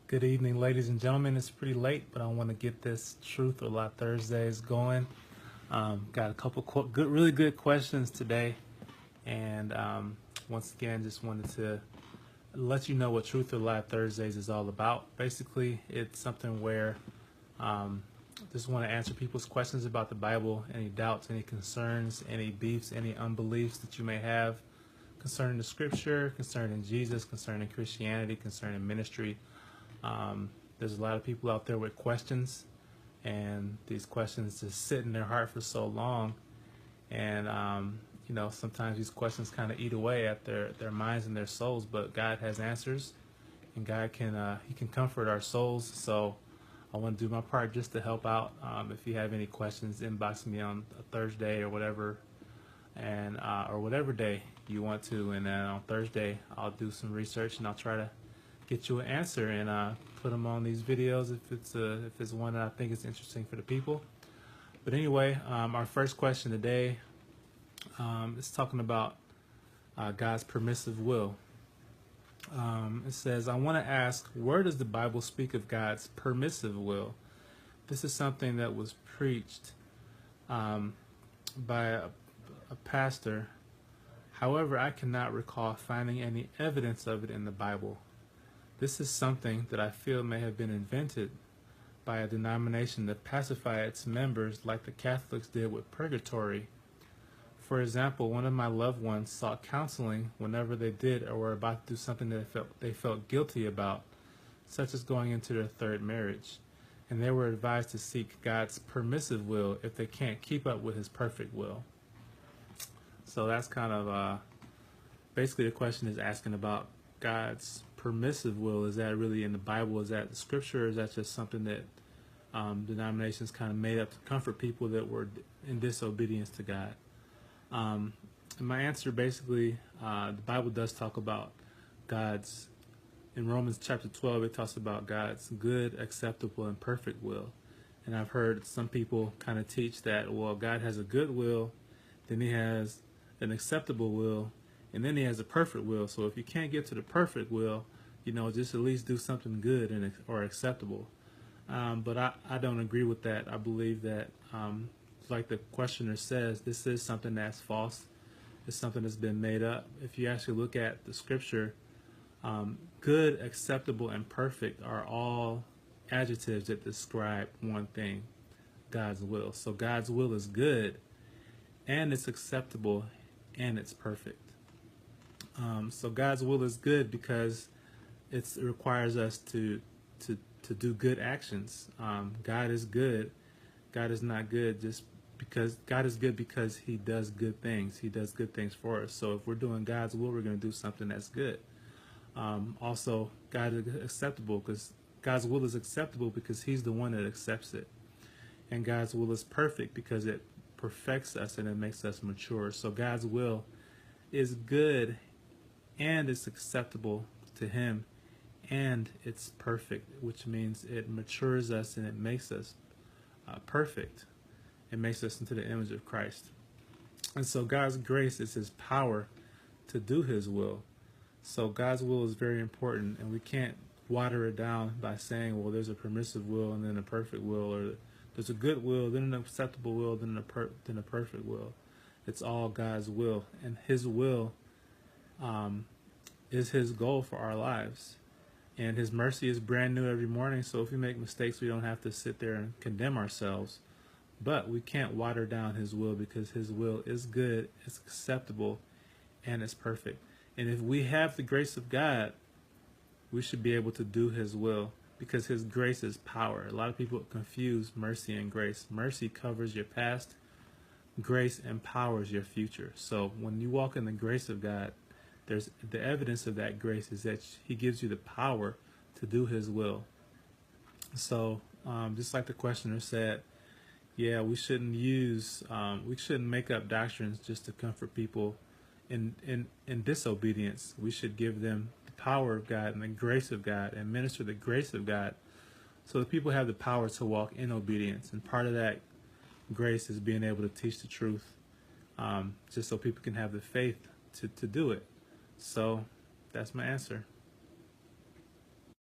Good evening, ladies and gentlemen. It's pretty late, but I want to get this Truth or Lie Thursdays going. Got a couple really good questions today, and once again, just wanted to let you know what Truth or Lie Thursdays is all about. Basically, it's something where just want to answer people's questions about the Bible, any doubts, any concerns, any beefs, any unbeliefs that you may have concerning the Scripture, concerning Jesus, concerning Christianity, concerning ministry. There's a lot of people out there with questions, and these questions just sit in their heart for so long, and sometimes these questions kind of eat away at their minds and their souls. But God has answers, and God can He can comfort our souls. So I want to do my part just to help out. If you have any questions, inbox me on a Thursday or whatever, and or whatever day you want to, and then on Thursday I'll do some research and I'll try to get you an answer and put them on these videos if it's one that I think is interesting for the people. But anyway, our first question today is talking about God's permissive will. It says, I want to ask, where does the Bible speak of God's permissive will? This is something that was preached by a pastor. However, I cannot recall finding any evidence of it in the Bible. This is something that I feel may have been invented by a denomination to pacify its members like the Catholics did with Purgatory. For example, one of my loved ones sought counseling whenever they did or were about to do something that they felt guilty about, such as going into their third marriage, and they were advised to seek God's permissive will if they can't keep up with His perfect will. So that's kind of basically the question is asking about God's permissive will. Is that really in the Bible? Is that the Scripture? Or is that just something that denominations kind of made up to comfort people that were in disobedience to God? And my answer basically, the Bible does talk about God's, in Romans chapter 12, it talks about God's good, acceptable, and perfect will. And I've heard some people kind of teach that, well, God has a good will, then He has an acceptable will, and then He has a perfect will. So if you can't get to the perfect will, just at least do something good or acceptable. But I don't agree with that. I believe that, like the questioner says, this is something that's false. It's something that's been made up. If you actually look at the Scripture, good, acceptable, and perfect are all adjectives that describe one thing, God's will. So God's will is good, and it's acceptable, and it's perfect. So God's will is good because it requires us to do good actions. God is good. God is not good just because God is good because He does good things. He does good things for us. So if we're doing God's will, we're going to do something that's good. Also, God is acceptable because God's will is acceptable because He's the one that accepts it. And God's will is perfect because it perfects us and it makes us mature. So God's will is good, and it's acceptable to Him, and it's perfect, which means it matures us and it makes us perfect. It makes us into the image of Christ. And so God's grace is His power to do His will. So God's will is very important, and we can't water it down by saying, well, there's a permissive will and then a perfect will, or there's a good will, then an acceptable will, then a perfect will. It's all God's will, and His will is His goal for our lives. And His mercy is brand new every morning, so if we make mistakes, we don't have to sit there and condemn ourselves. But we can't water down His will because His will is good, it's acceptable, and it's perfect. And if we have the grace of God, we should be able to do His will because His grace is power. A lot of people confuse mercy and grace. Mercy covers your past. Grace empowers your future. So when you walk in the grace of God, there's the evidence of that grace is that He gives you the power to do His will. So just like the questioner said, yeah, we shouldn't make up doctrines just to comfort people in disobedience. We should give them the power of God and the grace of God and minister the grace of God so that people have the power to walk in obedience. And part of that grace is being able to teach the truth, just so people can have the faith to do it. So that's my answer.